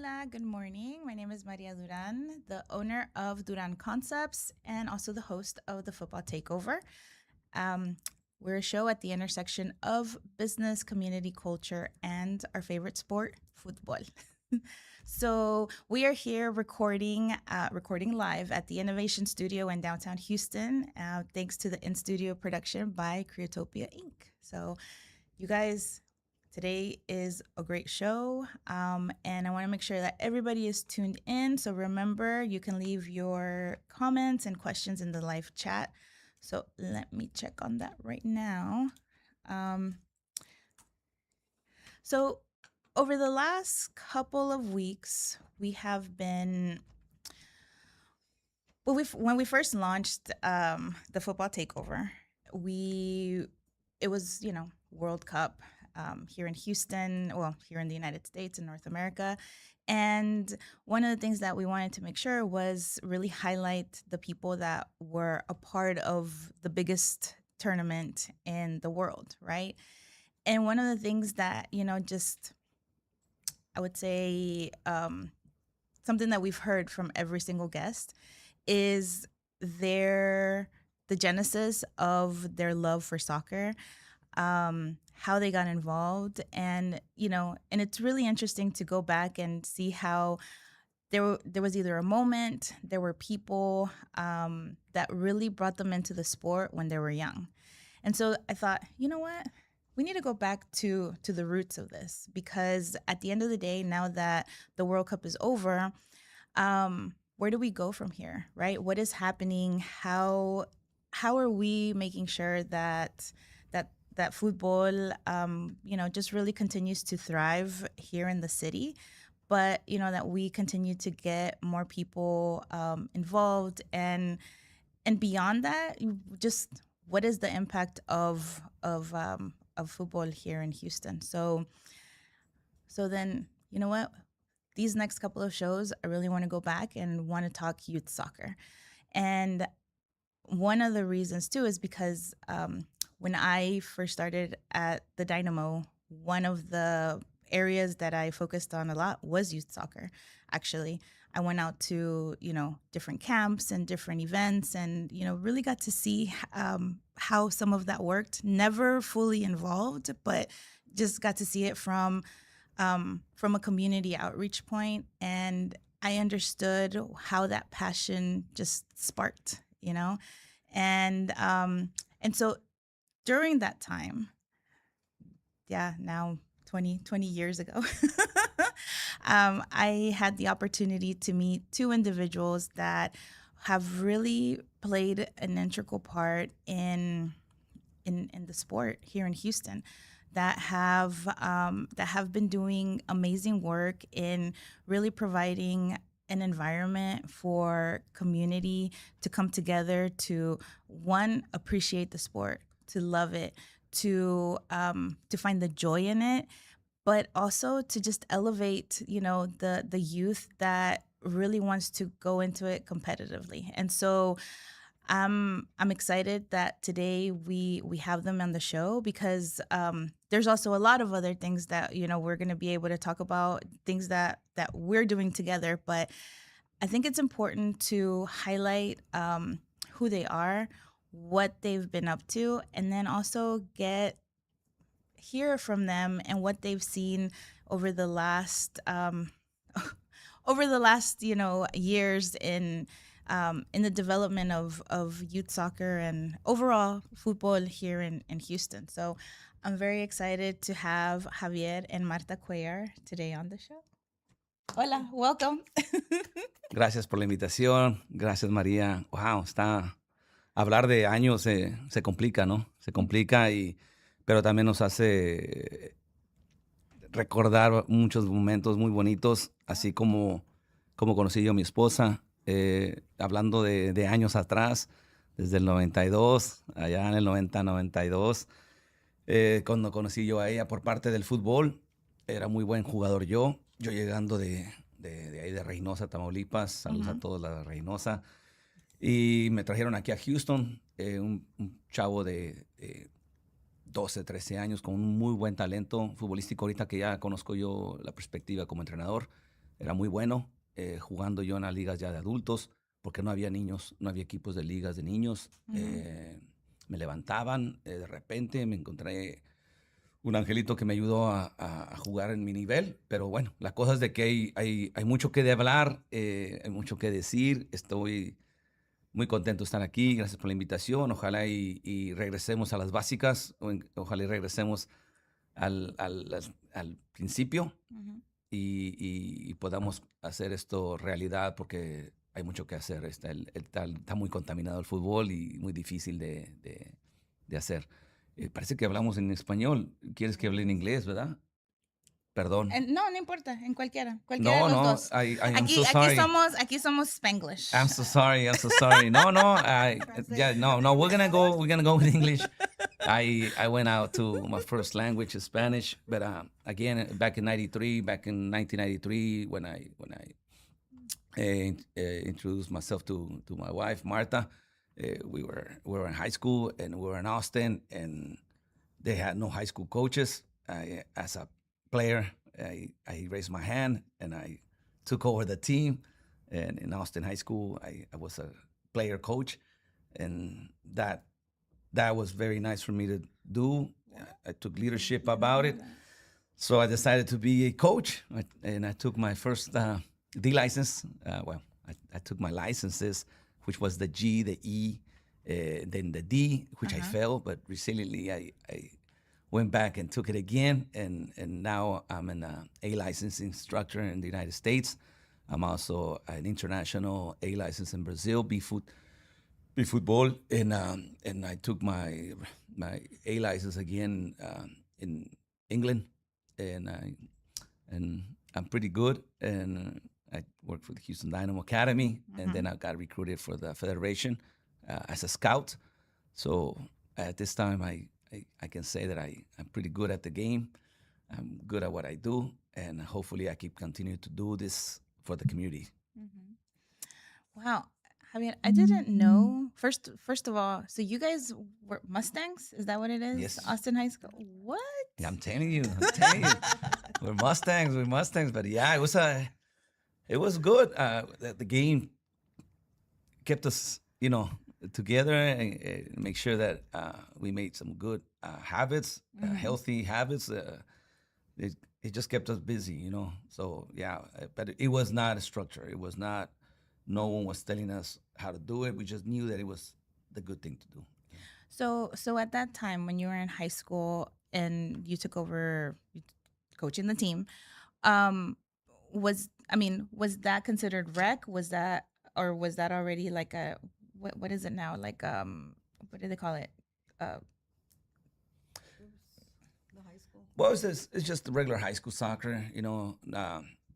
Hola, good morning. My name is Maria Duran, the owner of Duran Concepts and also the host of the Football Takeover. Um, we're a show at the intersection of business, community, culture, and our favorite sport, football. So we are here recording live at the Innovation Studio in downtown Houston, thanks to the in-studio production by Creatopia Inc. So you guys, today is a great show, and I want to make sure that everybody is tuned in. So remember, you can leave your comments and questions in the live chat. So let me check on that right now. Um, so over the last couple of weeks, we have been when we first launched the football takeover, we it was World Cup here in Houston, well, here in the United States in North America, and one of the things that we wanted to make sure was really highlight the people that were a part of the biggest tournament in the world, right? And one of the things that just I would say something that we've heard from every single guest is their the genesis of their love for soccer, how they got involved, and and it's really interesting to go back and see how there was either a moment, there were people that really brought them into the sport when they were young, and so I thought, you know what, we need to go back to the roots of this, because at the end of the day, now that the World Cup is over, where do we go from here, right? What is happening? How are we making sure that football, just really continues to thrive here in the city, but that we continue to get more people involved, and beyond that, just what is the impact of football here in Houston? So then, you know what? These next couple of shows, I really want to go back and want to talk youth soccer. And one of the reasons, too, is because when I first started at the Dynamo, one of the areas that I focused on a lot was youth soccer, actually. I went out to, different camps and different events, and, really got to see how some of that worked. Never fully involved, but just got to see it from a community outreach point, and I understood how that passion just sparked, and so during that time, yeah, now 20 years ago, I had the opportunity to meet two individuals that have really played an integral part in the sport here in Houston, that have been doing amazing work in really providing an environment for community to come together to, one, appreciate the sport, to love it, to find the joy in it, but also to just elevate, the youth that really wants to go into it competitively. And so I'm excited that today we have them on the show, because there's also a lot of other things that we're going to be able to talk about, things that we're doing together. But I think it's important to highlight who they are, what they've been up to, and then also hear from them and what they've seen over the last years in the development of youth soccer and overall football here in Houston. So I'm very excited to have Javier and Marta Cuellar today on the show. Hola, welcome. Gracias por la invitación. Gracias, María. Wow, hablar de años se complica, ¿no? Se complica, pero también nos hace recordar muchos momentos muy bonitos, así como conocí yo a mi esposa, hablando de años atrás, desde el 92, allá en el 90-92, cuando conocí yo a ella por parte del fútbol. Era muy buen jugador yo llegando de ahí de Reynosa, Tamaulipas. Saludos a todos la Reynosa. Y me trajeron aquí a Houston, un chavo de 12, 13 años con un muy buen talento futbolístico. Ahorita que ya conozco yo la perspectiva como entrenador, era muy bueno, jugando yo en las ligas ya de adultos, porque no había niños, no había equipos de ligas de niños. Me levantaban, de repente me encontré un angelito que me ayudó a jugar en mi nivel, pero bueno, la cosa es de que hay mucho que de hablar, hay mucho que decir. Estoy muy contento de estar aquí, gracias por la invitación. Ojalá y regresemos a las básicas, ojalá y regresemos al principio y podamos hacer esto realidad, porque hay mucho que hacer. Está muy contaminado el fútbol y muy difícil de hacer. Parece que hablamos en español. ¿Quieres que hable en inglés, verdad? Perdón. No, no importa, en cualquiera de No, los no, dos. I'm so sorry. Aquí somos Spanglish. I'm so sorry. I'm so sorry. No, no, yeah, no. We're gonna go with English. I went out to my first language is Spanish, but again, back in '93, when I introduced myself to my wife Marta, we were in high school and we were in Austin, and they had no high school coaches. As a player, I raised my hand and I took over the team. And in Austin High School, I was a player coach, and that was very nice for me to do. I took leadership about it. So I decided to be a coach, and I took my first D license. I took my licenses, which was the G, the E, then the D, which I failed, but resiliently I went back and took it again, and now I'm an A license instructor in the United States. I'm also an international A license in Brazil, Futbol, and I took my A license again in England, and I'm pretty good. And I worked for the Houston Dynamo Academy, and then I got recruited for the Federation as a scout. So at this time, I can say that I'm pretty good at the game. I'm good at what I do, and hopefully I keep continuing to do this for the community. Wow. Javier, I didn't know. First of all, so you guys were Mustangs? Is that what it is? Yes. Austin High School. What? Yeah, I'm telling you, we're Mustangs. But yeah, it was good. The game kept us, together, and make sure that we made some good habits, healthy habits. It just kept us busy. So yeah, but it was not a structure. It was not. No one was telling us how to do it. We just knew that it was the good thing to do. So at that time when you were in high school and you took over coaching the team, was that considered rec? Was that already like a what is it now? Like what do they call it? Well, it's just the regular high school soccer.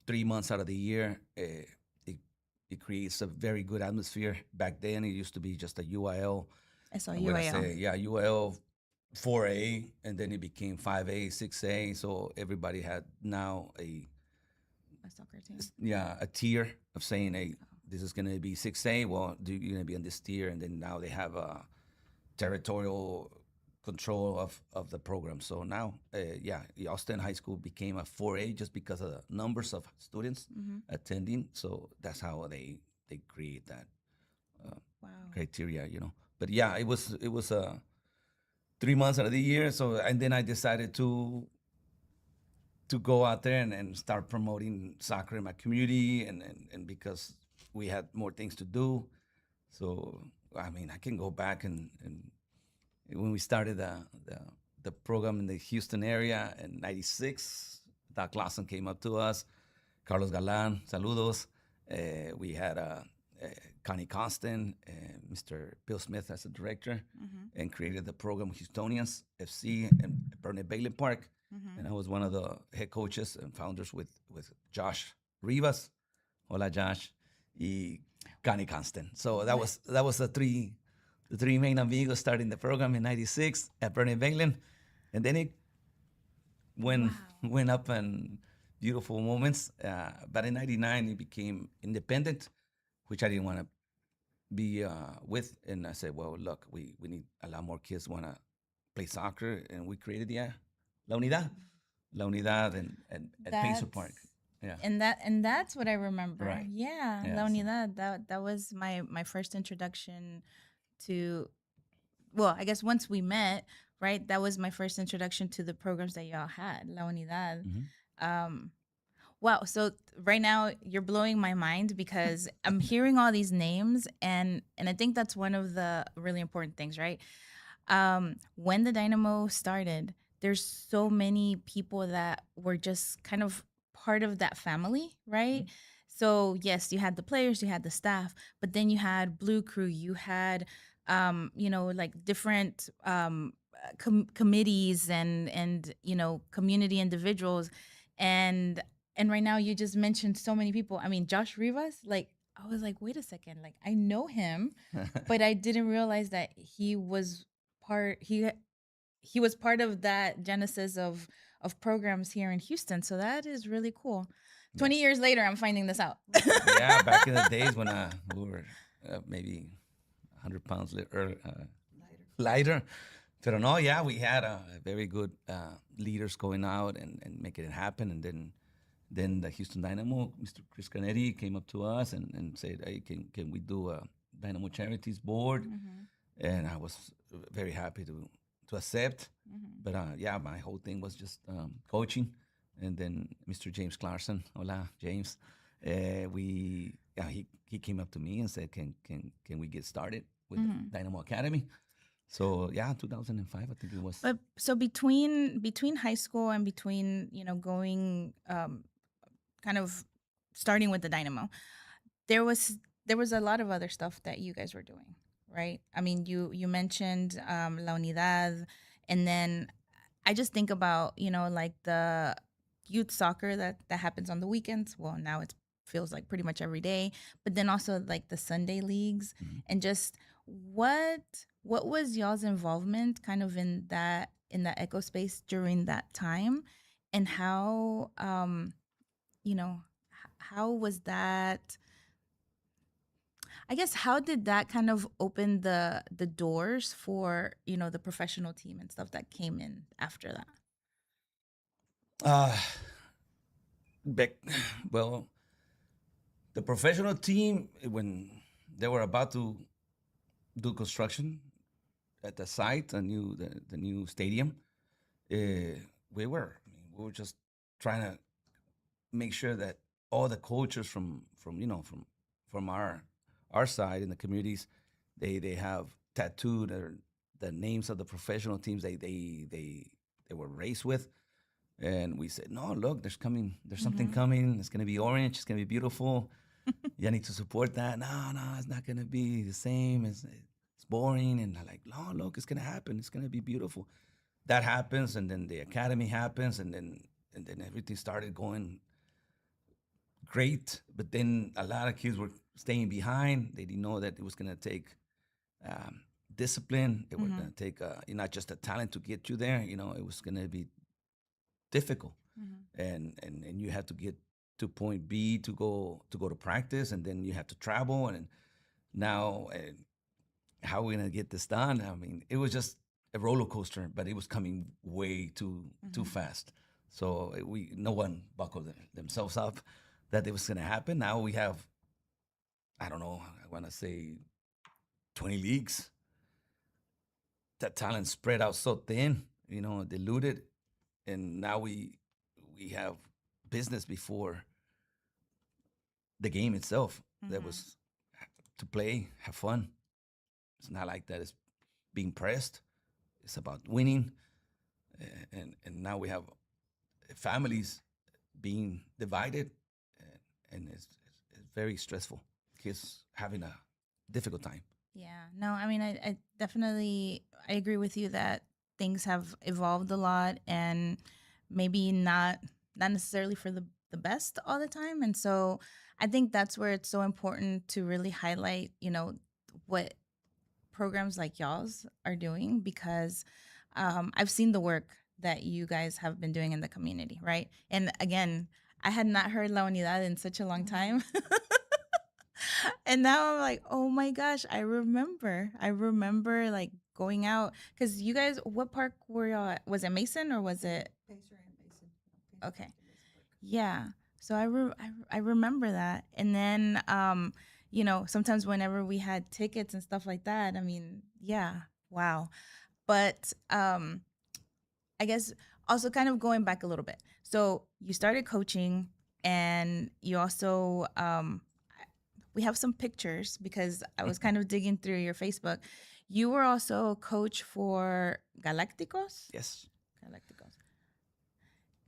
3 months out of the year, it creates a very good atmosphere. Back then, it used to be just a UIL. I saw When I UAL. say, yeah, UIL 4A, and then it became 5A, 6A. So everybody had now A soccer team. a tier of saying, hey, this is going to be 6A. Well, you're going to be on this tier. And then now they have a territorial control of the program. So now, Austin High School became a 4A just because of the numbers of students attending. So that's how they create that criteria, But yeah, it was 3 months out of the year. So, and then I decided to go out there and start promoting soccer in my community, and because we had more things to do. So I mean, I can go back and when we started the program in the Houston area in '96, Doc Lawson came up to us, Carlos Galan, saludos. We had Connie Constant, Mr. Bill Smith as a director, and created the program Houstonians FC in Burnett Bailey Park. And I was one of the head coaches and founders with Josh Rivas. Hola, Josh. Y Connie Constant. So that was the three main amigos starting the program in '96 at Burnett Bailey. And then it went up in beautiful moments. But in '99, it became independent, which I didn't want to be with. And I said, well, look, we need a lot more kids want to play soccer. And we created La Unidad and Pacer Park. Yeah. And that's what I remember. Right. Yeah, Yeah. La So, Unidad. That was my first introduction to, well, I guess once we met, right? That was my first introduction to the programs that y'all had, La Unidad. mhm. Um, wow. So right now you're blowing my mind because I'm hearing all these names, and I think that's one of the really important things, right? When the Dynamo started, there's so many people that were just kind of part of that family, right? Mhm. So yes, you had the players, you had the staff, but then you had Blue Crew, you had like different committees and community individuals, and and right now you just mentioned so many people. I mean, Josh Rivas, like I was like, wait a second, like I know him, but I didn't realize that part he was part of that genesis of programs here in Houston. So that is really cool. Yeah. 20 years later, I'm finding this out. Yeah. Back in the days when we were maybe 100 pounds lighter. But no, yeah, we had very good leaders going out and making it happen. And then the Houston Dynamo, Mr. Chris Canetti came up to us and said, "Hey, can we do a Dynamo Charities board?" Mhm, And I was very happy to accept. mhm, But yeah, my whole thing was just coaching. And then Mr. James Clarkson, hola James, we yeah, he came up to me and said, "Can we get started with the mhm. Dynamo Academy?" So yeah, 2005, I think it was. But so between high school and between going kind of starting with the Dynamo, there was there was a lot of other stuff that you guys were doing, right? I mean, you mentioned La Unidad, and then I just think about like the youth soccer that happens on the weekends. Well, now it feels like pretty much every day, but then also like the Sunday leagues, Mhm. and just what was y'all's involvement kind of in that echo space during that time, and how how was that, I guess, how did that kind of open the doors for the professional team and stuff that came in after that? Uh, back, well, the professional team, when they were about to do construction at the site, the new stadium, we were just trying to make sure that all the cultures from our side in the communities, they have tattooed the names of the professional teams they were raised with. And we said, no, look, there's something Mm-hmm. coming. It's gonna be orange. It's gonna be beautiful. You need to support that. No, no, it's not gonna be the same. It's boring. And I'm like, no, look, it's gonna happen. It's gonna be beautiful. That happens, and then the academy happens, and then everything started going great. But then a lot of kids were staying behind. They didn't know that it was gonna take um, discipline. It was Mm-hmm. gonna take not just a talent to get you there. It was gonna be difficult, Mm-hmm. and you have to get to point B to go to practice, and then you have to travel, and now how are we gonna get this done? I mean, it was just a roller coaster, but it was coming way too Mm-hmm. fast. So no one buckled themselves up that it was gonna happen. Now we have, I don't know, I want to say 20 leagues. That talent spread out so thin, diluted, and now we have business before the game itself. That Mm-hmm. was to play, have fun. It's not like that. It's being pressed. It's about winning, and now we have families being divided, and it's very stressful. Kids having a difficult time. Yeah. No, I mean, I definitely I agree with you that things have evolved a lot, and maybe not necessarily for the best all the time. And so I think that's where it's so important to really highlight, what programs like y'all's are doing, because I've seen the work that you guys have been doing in the community, right? And again, I had not heard La Unidad in such a long time. And now I'm like, oh my gosh, I remember. I remember like going out because you guys, what park were y'all at? Was it Mason or was it? Okay. Yeah. So I remember that. And then, sometimes whenever we had tickets and stuff like that, I mean, yeah, wow. But I guess also kind of going back a little bit. So you started coaching, and you also, we have some pictures because I was kind of digging through your Facebook. You were also a coach for Yes. Galacticos,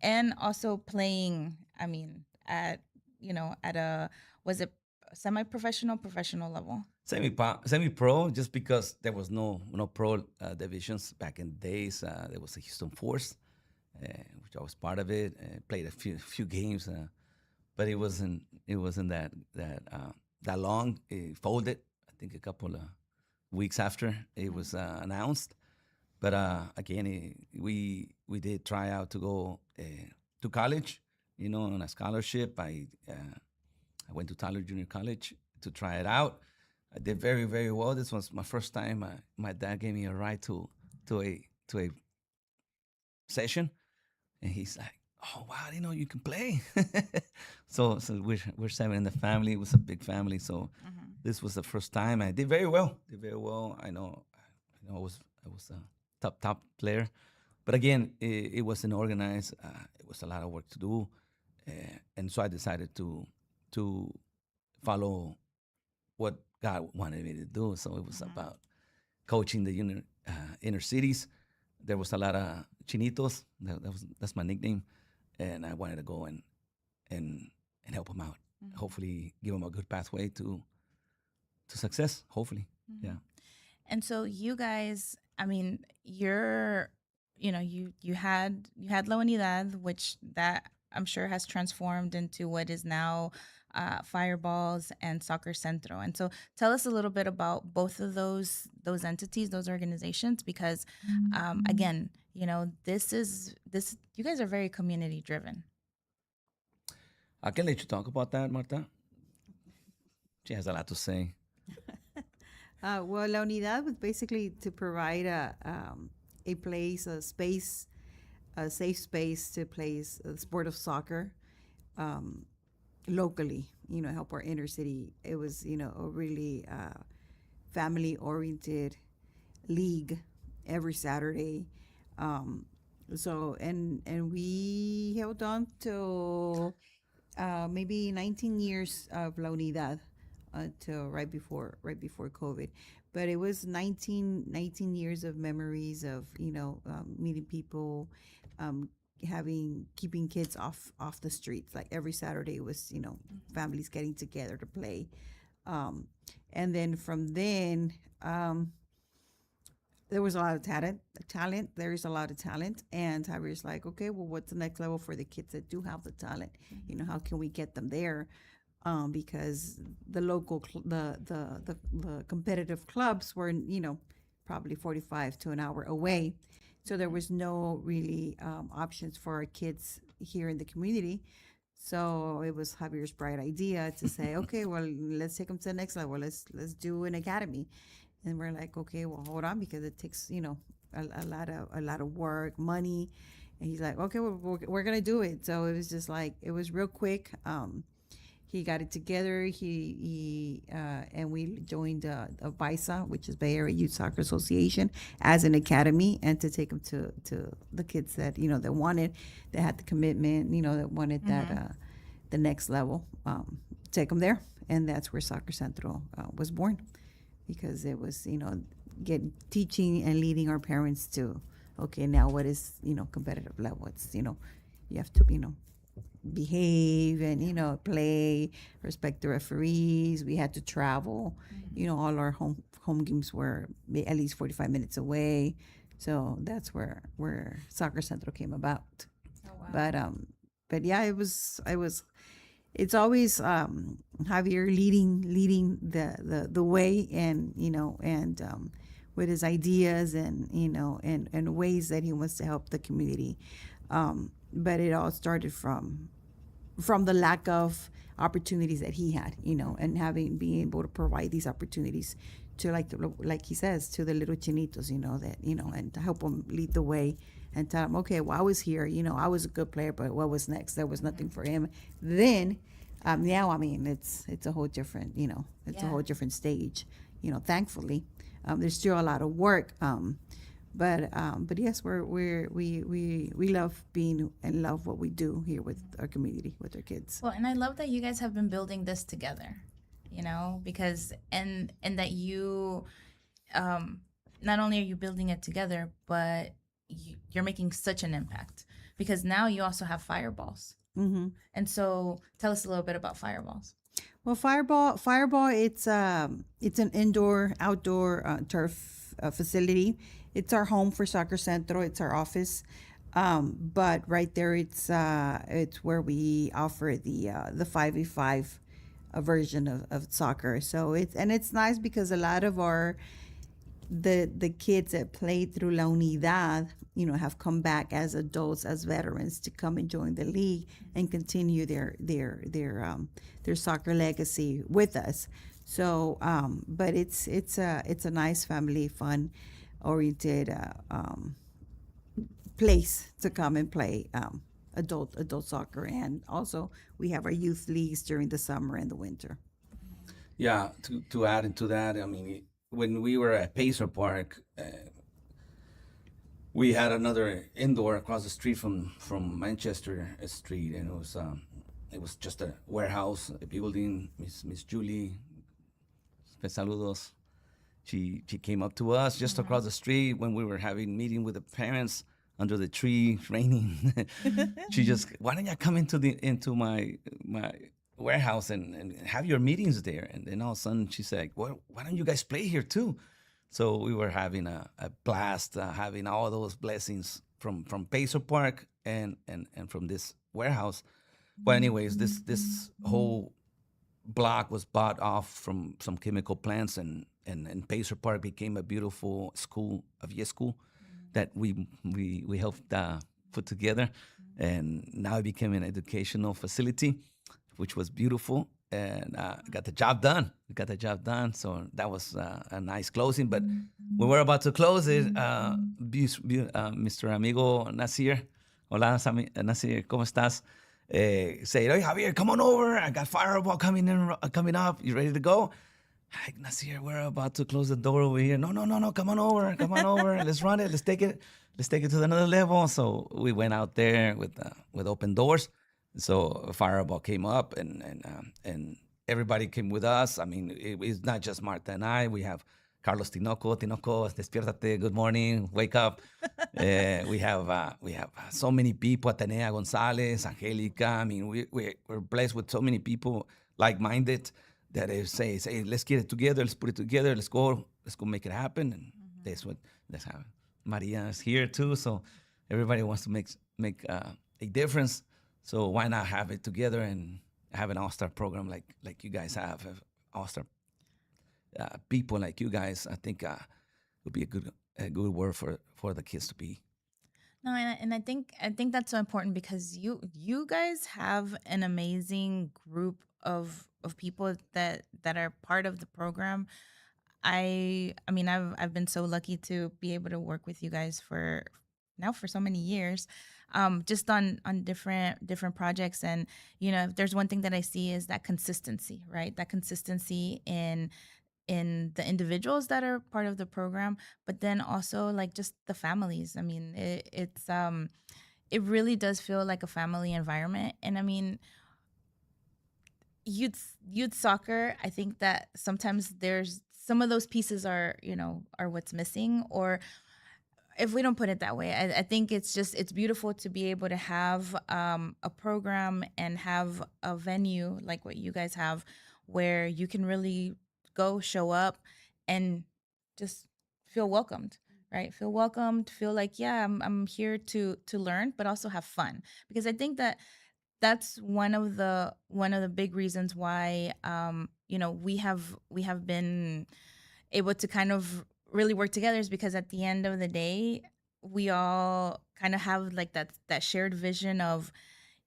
and also playing. I mean, at a, was it semi-professional, professional level? Semi pro, just because there was no pro divisions back in the days. There was a Houston Force, which I was part of it. Played a few games, but it wasn't that long. It folded. I think a couple of weeks after it was announced. But again, we did try out to go to college, on a scholarship. I went to Tyler Junior College to try it out. I did very, very well. This was my first time. My dad gave me a ride to a session, and he's like, "Oh wow, I didn't know you can play." So we're seven in the family. It was a big family, so this was the first time. I did very well. Did very well. I was a top player, but again, it wasn't organized. It was a lot of work to do, and so I decided to follow what God wanted me to do. So it was about coaching the inner cities. There was a lot of chinitos. That's my nickname, and I wanted to go and help them out. Hopefully, give them a good pathway to success. Hopefully, yeah. And so you guys, I mean, you had La Unidad, which that I'm sure has transformed into what is now Fireballs and Soccer Centro. And so tell us a little bit about both of those entities, those organizations, because again, this you guys are very community driven. I can let you talk about that, Marta. She has a lot to say. Well, La Unidad was basically to provide a place, a space, a safe space to play the sport of soccer locally, help our inner city. It was, a really family oriented league every Saturday. And we held on till maybe 19 years of La Unidad until right before COVID. But it was 19 years of memories of meeting people, um, keeping kids off the streets. Like every Saturday was families getting together to play, and then from then. There was a lot of talent. There is a lot of talent, and Javier's like, okay, well, what's the next level for the kids that do have the talent? How can we get them there? Because the local, the competitive clubs were, probably 45 to an hour away, so there was no really options for our kids here in the community. So it was Javier's bright idea to say, okay, well, let's take them to the next level. Let's do an academy. And we're like, okay, well, hold on, because it takes, a lot of work, money. And he's like, okay, well, we're gonna do it. So it was just like, it was real quick. He got it together. And we joined a BISA, which is Bay Area Youth Soccer Association, as an academy, and to take them to the kids that that wanted, that had the commitment, that wanted that the next level. Take them there, and that's where Soccer Central was born, because it was teaching and leading our parents to, okay, now what is competitive level? It's you have to behave and play, respect the referees. We had to travel. All our home games were at least 45 minutes away, so that's where Soccer Central came about. Oh, wow. But yeah, it's always Javier leading the way, and with his ideas and ways that he wants to help the community. But it all started from the lack of opportunities that he had, and being able to provide these opportunities to, like he says, to the little chinitos, and to help them lead the way and tell him, okay, well, I was here, I was a good player, but what was next? There was nothing for him. Then, now, I mean, it's a whole different, it's a Yeah. whole different stage. Thankfully, there's still a lot of work. But yes, we love being and love what we do here with our community, with our kids. Well, and I love that you guys have been building this together, because and that you um not only are you building it together, but you're making such an impact because now you also have fireballs. Mm-hmm. And so tell us a little bit about fireballs. Well, Fireball, it's an indoor outdoor turf facility. It's our home for Soccer Centro. It's our office, but right there, it's where we offer the 5v5 version of soccer. So it's nice because a lot of the kids that played through La Unidad, have come back as adults, as veterans, to come and join the league and continue their soccer legacy with us. So, but it's a nice family fun oriented place to come and play adult soccer, and also we have our youth leagues during the summer and the winter. Yeah, to add into that, I mean, when we were at Pacer Park, we had another indoor across the street from Manchester Street, and it was just a warehouse, a building. Miss Julie, saludos. She came up to us just across the street when we were having meeting with the parents under the tree, raining. She just, why don't you come into my warehouse and have your meetings there? And then all of a sudden she said, well, why don't you guys play here too? So we were having a blast, having all those blessings from Pacer Park and from this warehouse. But anyways, this whole block was bought off from some chemical plants, and Pacer Park became a beautiful school, a VS school that we helped put together, and now it became an educational facility, which was beautiful, and got the job done. We got the job done, so that was a nice closing. But when we're about to close it, Mr. Amigo Nasir, hola Nasir, ¿cómo estás? Say, hey Javier, come on over. I got Fireball coming up. You ready to go? Hi, Nasir, we're about to close the door over here. No, come on over. Let's run it. Let's take it to another level. So we went out there with open doors. So Fireball came up, and everybody came with us. I mean, it's not just Marta and I. We have Carlos Tinoco, despiértate, good morning, wake up. We have so many people, Atenea Gonzalez, Angelica. I mean, we're blessed with so many people like-minded that they say, let's get it together, let's put it together, let's go make it happen. And that's how Maria is here too. So everybody wants to make a difference. So why not have it together and have an all-star program like you guys have all-star people like you guys? I think would be a good word for the kids to be. No, and I think that's so important because you guys have an amazing group of people that are part of the program. I mean, I've been so lucky to be able to work with you guys for so many years, just on different projects. And if there's one thing that I see is that consistency, right? That consistency in the individuals that are part of the program, but then also like just the families. I mean, it really does feel like a family environment. And I mean, youth soccer, I think that sometimes there's some of those pieces are what's missing, or if we don't put it that way, I think it's beautiful to be able to have a program and have a venue like what you guys have, where you can really go, show up, and just feel welcomed, right? Feel welcomed, feel like, yeah, I'm here to learn, but also have fun, because I think that that's one of the big reasons why we have been able to kind of really work together, is because at the end of the day, we all kind of have like that shared vision of,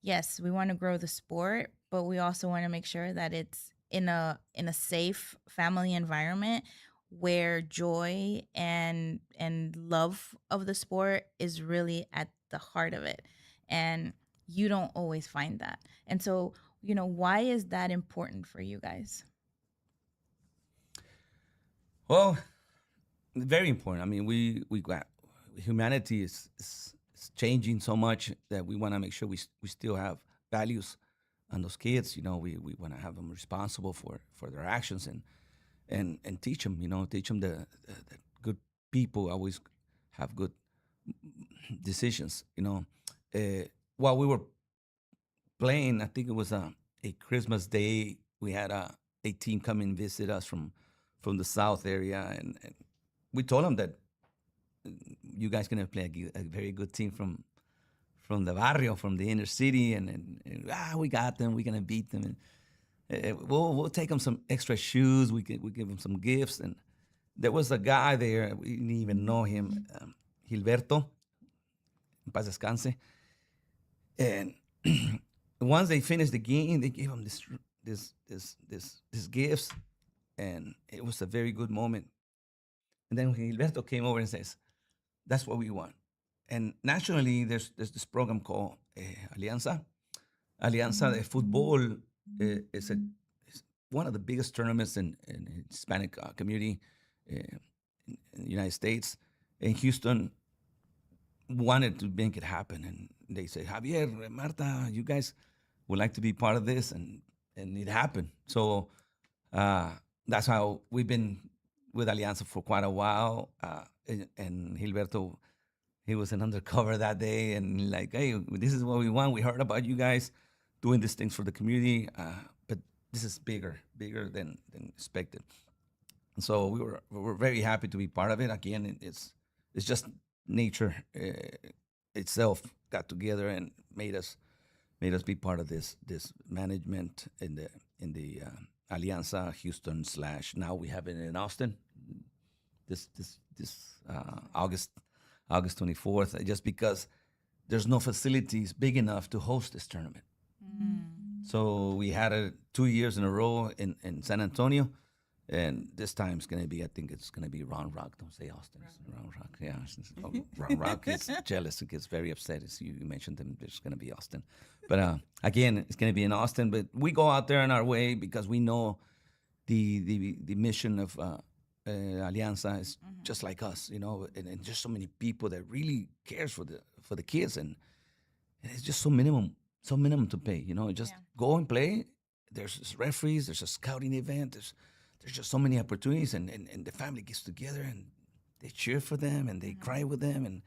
yes, we want to grow the sport, but we also want to make sure that it's in a safe family environment where joy and love of the sport is really at the heart of it. And you don't always find that. And so, why is that important for you guys? Well, very important. I mean, we got humanity is changing so much that we want to make sure we still have values on those kids. We want to have them responsible for their actions and teach them. Teach them the good people always have good decisions. While we were playing, I think it was a Christmas day. We had a team come and visit us from the South area, and we told them that you guys gonna play a very good team from the barrio, from the inner city, and we got them. We're gonna beat them, and we'll take them some extra shoes. We give them some gifts, and there was a guy there. We didn't even know him, Gilberto, en paz descanse, and once they finished the game, they gave him this gifts, and it was a very good moment. And then Gilberto came over and says, "That's what we want." And nationally, there's this program called Alianza. Alianza de Futbol is one of the biggest tournaments in Hispanic community in the United States. In Houston, wanted to make it happen, and they say, "Javier, Marta, you guys would like to be part of this," and it happened. So uh, that's how we've been with Alianza for quite a while. And Gilberto, he was an undercover that day, and like, "Hey, this is what we want. We heard about you guys doing these things for the community, but this is bigger than expected." And so we were very happy to be part of it. Again, it's just nature itself got together and made us be part of this management in the Alianza Houston / now we have it in Austin this August 24th, just because there's no facilities big enough to host this tournament. So we had it 2 years in a row in San Antonio, and this time it's gonna be. I think it's gonna be Round Rock. Don't say Austin. It's Round Rock. Yeah, Round Rock is jealous. It gets very upset. As you mentioned them, it's gonna be Austin. But again, it's gonna be in Austin. But we go out there on our way because we know the mission of Alianza is just like us, and just so many people that really cares for the kids, and it's just so minimum to pay. Just go and play. There's referees. There's a scouting event. There's just so many opportunities, and the family gets together and they cheer for them and they cry with them, and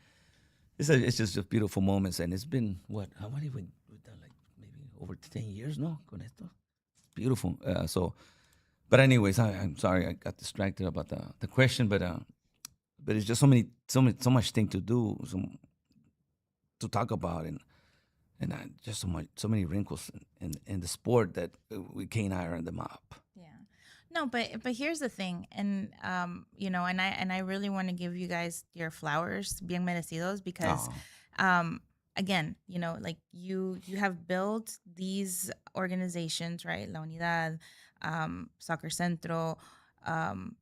it's just beautiful moments. And it's been how many we've done, like maybe over 10 years, no, con esto. Beautiful. But anyways, I'm sorry I got distracted about the question, but it's just so much thing to do, to talk about, and just so many wrinkles in the sport that we can't iron them up. Yeah. No, but here's the thing, and and I really want to give you guys your flowers, bien merecidos, because again, like you have built these organizations, right? La Unidad, Soccer Centro,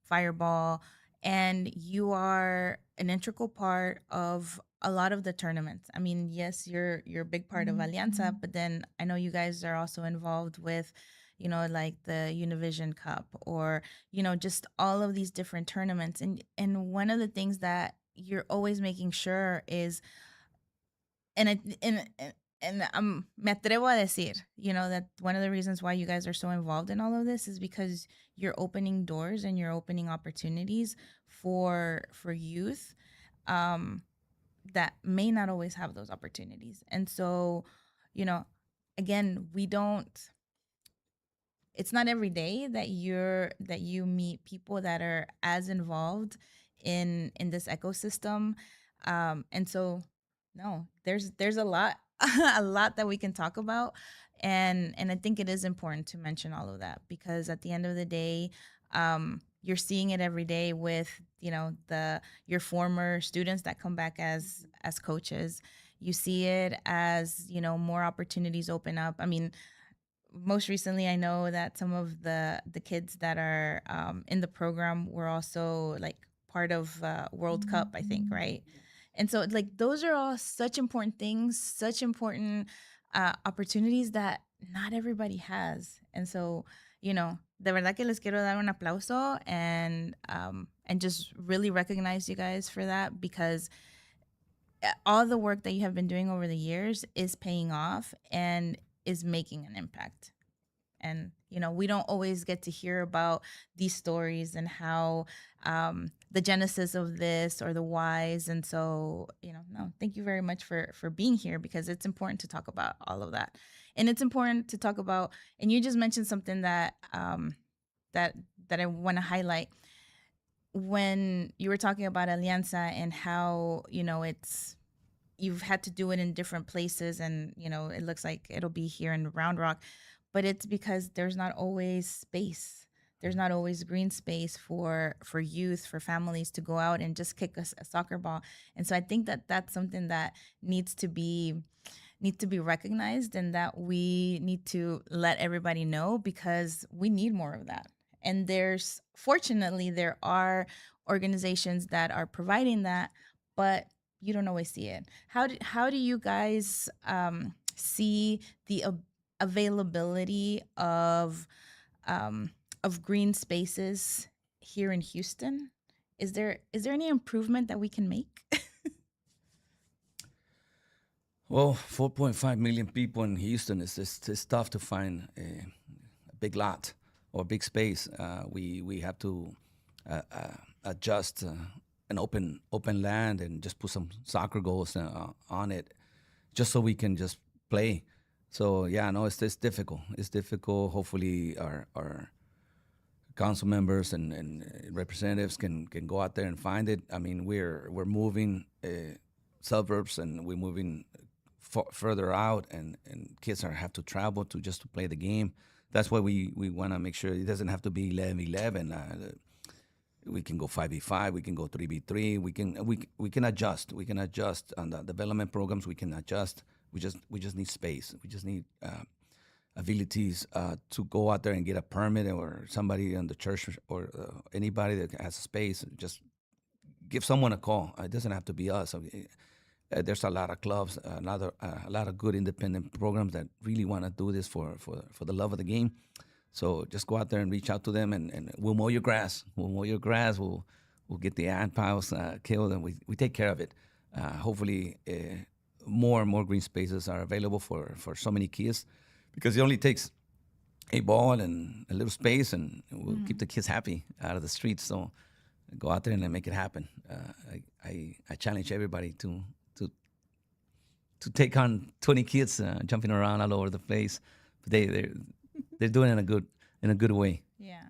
Fireball, and you are an integral part of a lot of the tournaments. I mean, yes, you're a big part of Alianza, but then I know you guys are also involved with, like the Univision Cup, or just all of these different tournaments. And one of the things that you're always making sure is, and me atrevo a decir, that one of the reasons why you guys are so involved in all of this is because you're opening doors and you're opening opportunities for youth that may not always have those opportunities. And so, again, we don't. It's not every day that you meet people that are as involved in this ecosystem, and so no, there's a lot a lot that we can talk about, and I think it is important to mention all of that, because at the end of the day, you're seeing it every day with your former students that come back as coaches. You see it as more opportunities open up. I mean, most recently, I know that some of the kids that are in the program were also like part of World Cup, I think, right? And so, like, those are all such important things, such important opportunities that not everybody has. And so, de verdad que les quiero dar un aplauso and just really recognize you guys for that, because all the work that you have been doing over the years is paying off and is making an impact. And we don't always get to hear about these stories and how the genesis of this or the whys. And so, no, thank you very much for being here, because it's important to talk about all of that. And it's important to talk about, and you just mentioned something that that I want to highlight. When you were talking about Alianza and how it's you've had to do it in different places, and it looks like it'll be here in Round Rock, but it's because there's not always space. There's not always green space for youth, for families to go out and just kick a soccer ball. And so I think that that's something that needs to be recognized, and that we need to let everybody know, because we need more of that. And fortunately there are organizations that are providing that, but you don't always see it. How do you guys see the availability of green spaces here in Houston? Is there any improvement that we can make? Well, 4.5 million people in Houston it's tough to find a big lot or big space. We have to adjust an open land and just put some soccer goals on it, just so we can just play. So yeah, no, it's difficult. It's difficult. Hopefully, our council members and representatives can go out there and find it. I mean, we're moving suburbs, and we're moving further out, and kids have to travel to play the game. That's why we want to make sure it doesn't have to be 11-11. We can go 5v5. We can go 3v3. We can adjust. We can adjust on the development programs. We can adjust. We just need space. We just need abilities to go out there and get a permit, or somebody in the church or anybody that has a space. Just give someone a call. It doesn't have to be us. There's a lot of clubs, a lot of good independent programs that really want to do this for the love of the game. So just go out there and reach out to them, and we'll mow your grass. We'll mow your grass. We'll get the ant piles killed, and we take care of it. Hopefully, more and more green spaces are available for so many kids, because it only takes a ball and a little space, and we'll keep the kids happy out of the streets. So go out there and make it happen. I challenge everybody to take on 20 kids jumping around all over the place. But they're doing it in a good way. Yeah.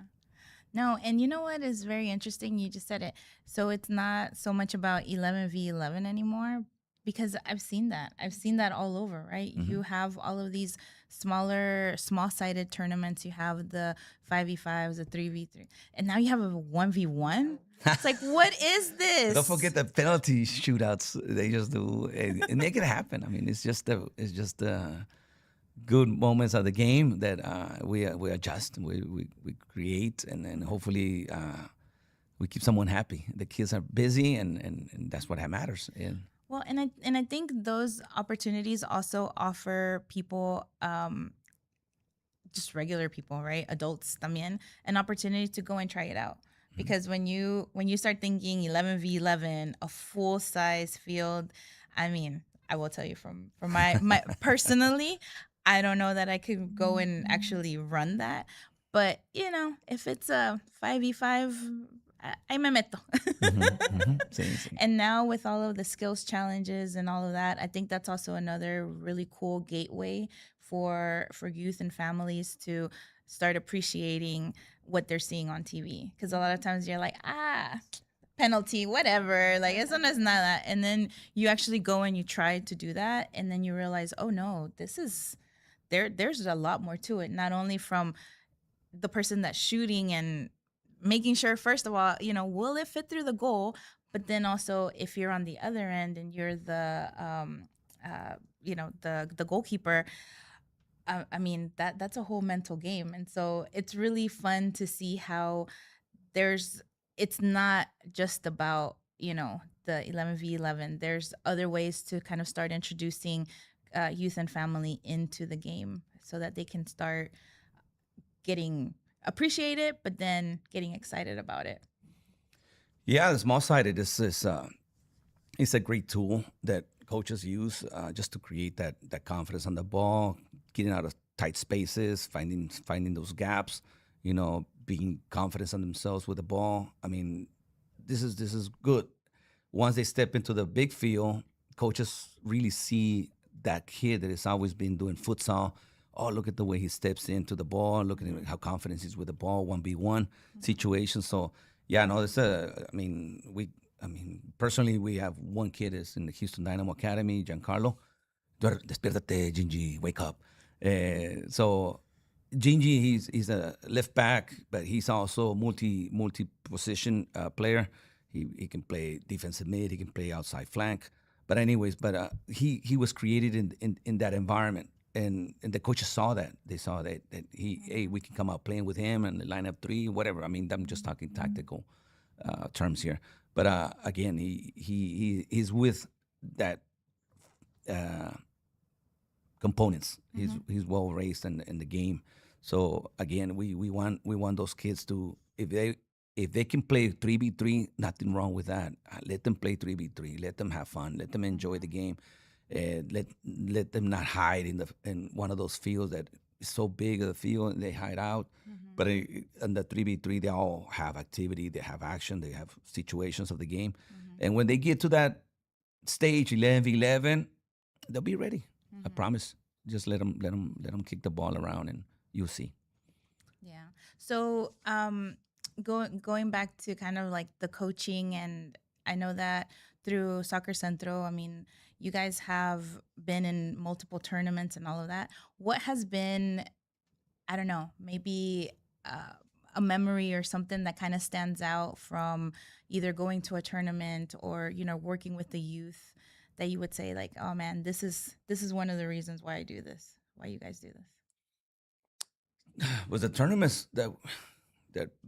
No, and you know what is very interesting? You just said it. So it's not so much about 11v11 anymore, because I've seen that. I've seen that all over, right? Mm-hmm. You have all of these small-sided tournaments. You have the 5v5s, the 3v3, and now you have a 1v1. It's like, what is this? Don't forget the penalty shootouts they just do and make it happen. I mean, it's just good moments of the game that we adjust, we create, and then hopefully we keep someone happy. The kids are busy, and that's what matters. And well, and I think those opportunities also offer people, just regular people, right? Adults también, an opportunity to go and try it out. Because when you start thinking 11v11, a full size field, I mean, I will tell you from my personally, I don't know that I could go and actually run that. But if it's a 5v5, I me meto. Sí. And now with all of the skills challenges and all of that, I think that's also another really cool gateway for youth and families to start appreciating what they're seeing on TV. Because a lot of times you're like, penalty, whatever, like eso no es nada. And then you actually go and you try to do that, and then you realize, oh no, there's a lot more to it. Not only from the person that's shooting and making sure, first of all, will it fit through the goal? But then also, if you're on the other end and you're the goalkeeper, I mean, that's a whole mental game. And so it's really fun to see how there's it's not just about, the 11v11. There's other ways to kind of start introducing youth and family into the game so that they can start getting appreciate it, but then getting excited about it. Yeah, the small sided is it's a great tool that coaches use just to create that confidence on the ball, getting out of tight spaces, finding those gaps, being confident on themselves with the ball. I mean, this is good. Once they step into the big field, coaches really see that kid that has always been doing futsal. Oh, look at the way he steps into the ball. Look at him, how confident he's with the ball, 1v1 situation. So, yeah, no, it's I mean, personally, we have one kid is in the Houston Dynamo Academy, Giancarlo. Despiértate, Gingy, wake up. So Gingy, he's a left back, but he's also multi position player. He can play defensive mid. He can play outside flank. But anyways, he was created in that environment, and the coaches saw that. They saw that hey, we can come out playing with him and line up three, whatever. I mean, I'm just talking tactical terms here. But again, he's with that uh, components. He's well raised in the game. So again, we want those kids to, if they can play 3v3, nothing wrong with that. Let them play 3v3. Let them have fun. Let them enjoy the game. Let them not hide in one of those fields that is so big of the field and they hide out. But in the 3v3, they all have activity. They have action. They have situations of the game. And when they get to that stage 11v11, they'll be ready. I promise. Just let them kick the ball around, and you'll see. Yeah. So, going back to kind of like the coaching, and I know that through Soccer Centro, I mean, you guys have been in multiple tournaments and all of that. What has been, I don't know, maybe uh, a memory or something that kind of stands out from either going to a tournament or, working with the youth, that you would say like, oh man, this is one of the reasons why I do this, why you guys do this. With the tournaments that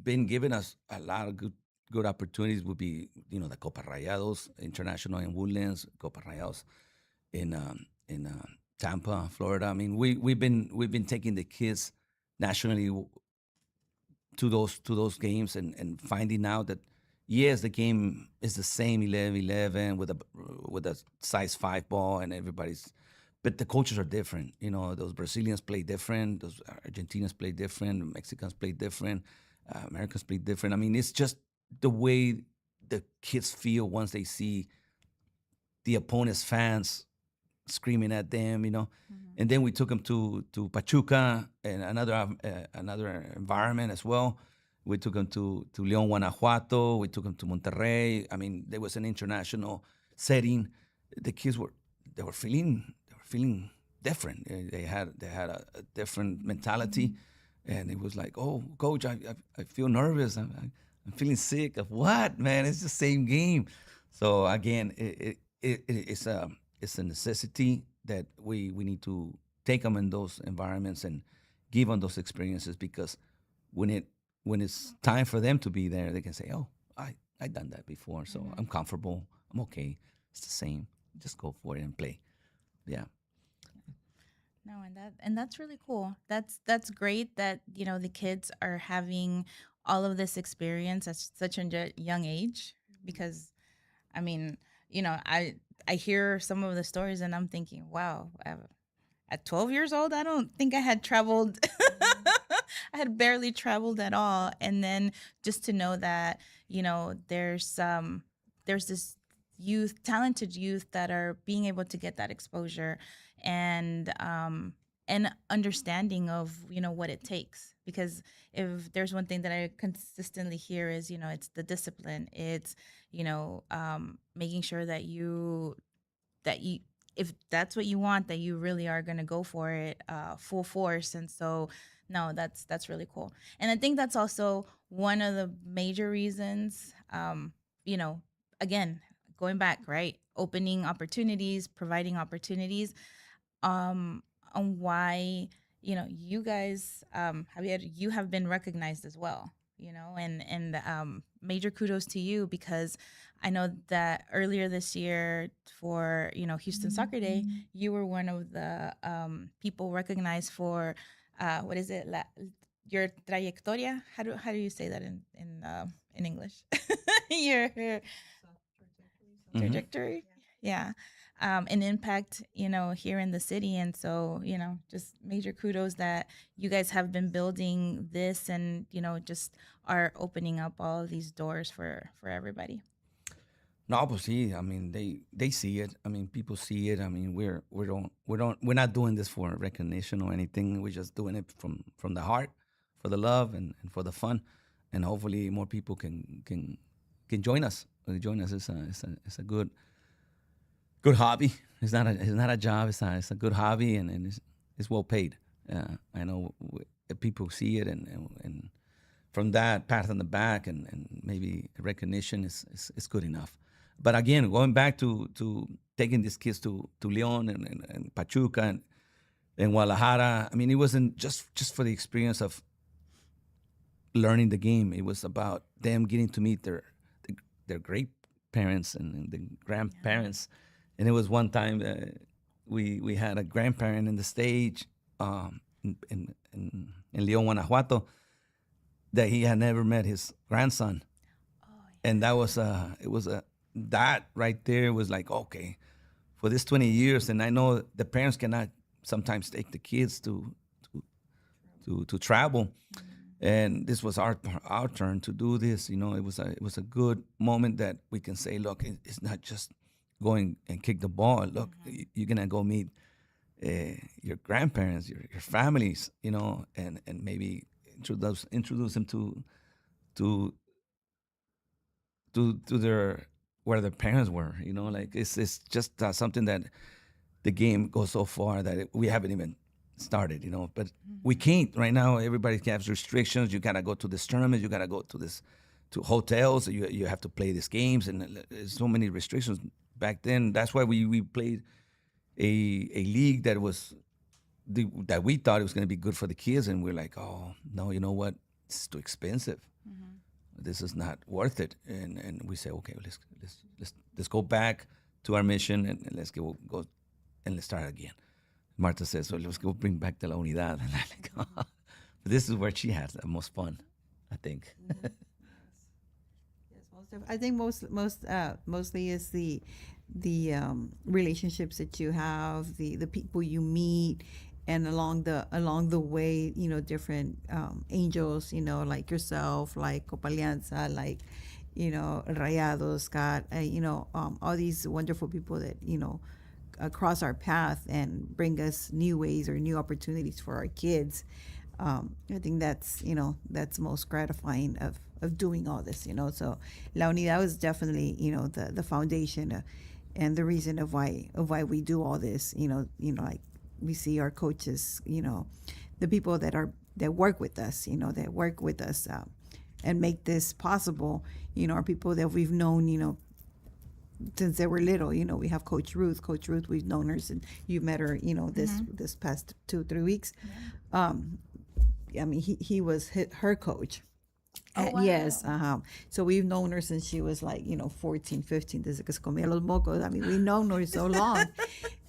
been giving us a lot of good opportunities would be, the Copa Rayados International in Woodlands, Copa Rayados in Tampa, Florida. I mean, we've been taking the kids nationally to those games, and finding out that yes, the game is the same 11-11 with a size 5 ball, and everybody's, but the cultures are different. Those Brazilians play different, those Argentinians play different, Mexicans play different, Americans play different. I mean, it's just the way the kids feel once they see the opponent's fans screaming at them. And then we took them to Pachuca and another environment as well. We took them to León, Guanajuato. We took them to Monterrey. I mean, there was an international setting. The kids they were feeling different. They had a different mentality, and it was like, oh, coach, I feel nervous. I'm feeling sick. Of what, man? It's the same game. So again, it's a necessity that we need to take them in those environments and give them those experiences, because when it's time for them to be there, they can say, "Oh, I done that before, so I'm comfortable. I'm okay. It's the same. Just go for it and play." Yeah. No, and that's really cool. That's great that the kids are having all of this experience at such a young age, because I mean, I hear some of the stories and I'm thinking, wow, at 12 years old, I don't think I had traveled. I had barely traveled at all, and then just to know that there's this talented youth that are being able to get that exposure, and understanding of what it takes. Because if there's one thing that I consistently hear is it's the discipline. It's making sure that you if that's what you want, that you really are going to go for it full force. And so no, that's really cool. And I think that's also one of the major reasons, you know again, going back, right, opening opportunities, providing opportunities, um on why you guys, Javier, you have been recognized as well, and major kudos to you, because I know that earlier this year for, Houston Soccer Day, you were one of the people recognized for, what is it? Your trayectoria. How do you say that in English? Your Mhm. trajectory. Yeah. An impact, here in the city. And so, just major kudos that you guys have been building this, and, just are opening up all of these doors for everybody. No, pues sí. I mean, they see it. I mean, people see it. I mean, we're not doing this for recognition or anything. We're just doing it from the heart, for the love and for the fun, and hopefully more people can join us. Join us. It's a good hobby. It's not a job. It's a good hobby, and it's well paid. I know people see it, and from that pat on the back and maybe recognition is good enough. But again, going back to taking these kids to Leon and Pachuca and Guadalajara, I mean, it wasn't just for the experience of learning the game. It was about them getting to meet their great parents and the grandparents. And it was one time we had a grandparent in the stage in Leon, Guanajuato, that he had never met his grandson. And that was that right there was like, okay, for this 20 years. And I know the parents cannot sometimes take the kids to travel, and this was our turn to do this. It was a good moment that we can say, look, it's not just going and kick the ball. Look, you're gonna go meet your grandparents, your families, and maybe introduce them to to their where their parents were. Like it's just something that the game goes so far that we haven't even started. But we can't right now. Everybody has restrictions. You gotta go to this tournament. You gotta go to hotels. You have to play these games, and there's so many restrictions back then. That's why we played a league that we thought it was going to be good for the kids, and we're like, oh no, you know what? It's too expensive. This is not worth it. And we say, okay, let's go back to our mission, and let's go and let's start again. Marta says, so let's go bring back the La Unidad. And I'm like, oh. But this is where she has the most fun, I think. Yes, I think mostly is the relationships that you have, the people you meet, and along the way, different angels, like yourself, like Copalianza, like Rayados, Scott, all these wonderful people that cross our path and bring us new ways or new opportunities for our kids. I think that's most gratifying of doing all this. So La Unidad was definitely the foundation and the reason of why we do all this. Like we see our coaches, the people that work with us, and make this possible. Are people that we've known, since they were little. We have Coach Ruth. We've known her since you met her, this past 2-3 weeks. I mean, he was her coach. Oh, wow. Yes, so we've known her since she was like 14, 15. Desde que se comía los mocos. I mean, we've known her so long.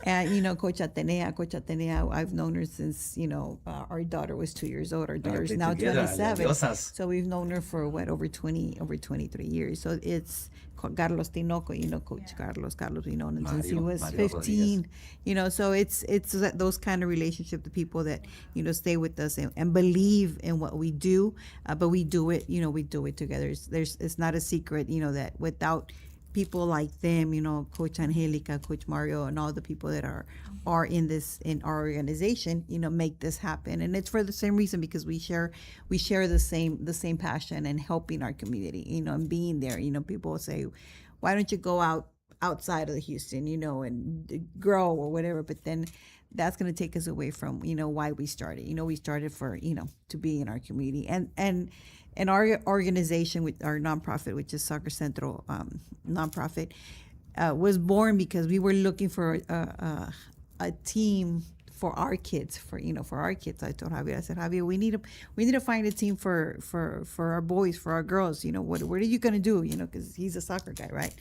And Coach Atenea, I've known her since our daughter was 2 years old. Our daughter's now 27. So we've known her for over 23 years. So it's Carlos Tinoco, Coach Carlos, we've known him since he was 15. So it's those kind of relationship, the people that stay with us and believe in what we do, but we do it together. It's not a secret, that without people like them, Coach Angelica, Coach Mario, and all the people that are in our organization, make this happen. And it's for the same reason, because we share the same passion and helping our community, and being there. People say, why don't you go outside of the Houston, and grow or whatever, but then that's going to take us away from, why we started. We started for, to be in our community. And our organization, with our nonprofit, which is Soccer Central nonprofit, was born because we were looking for a team for our kids, for our kids. I told Javier, I said, Javier, we need to find a team for our boys, for our girls. What are you gonna do? Because he's a soccer guy, right?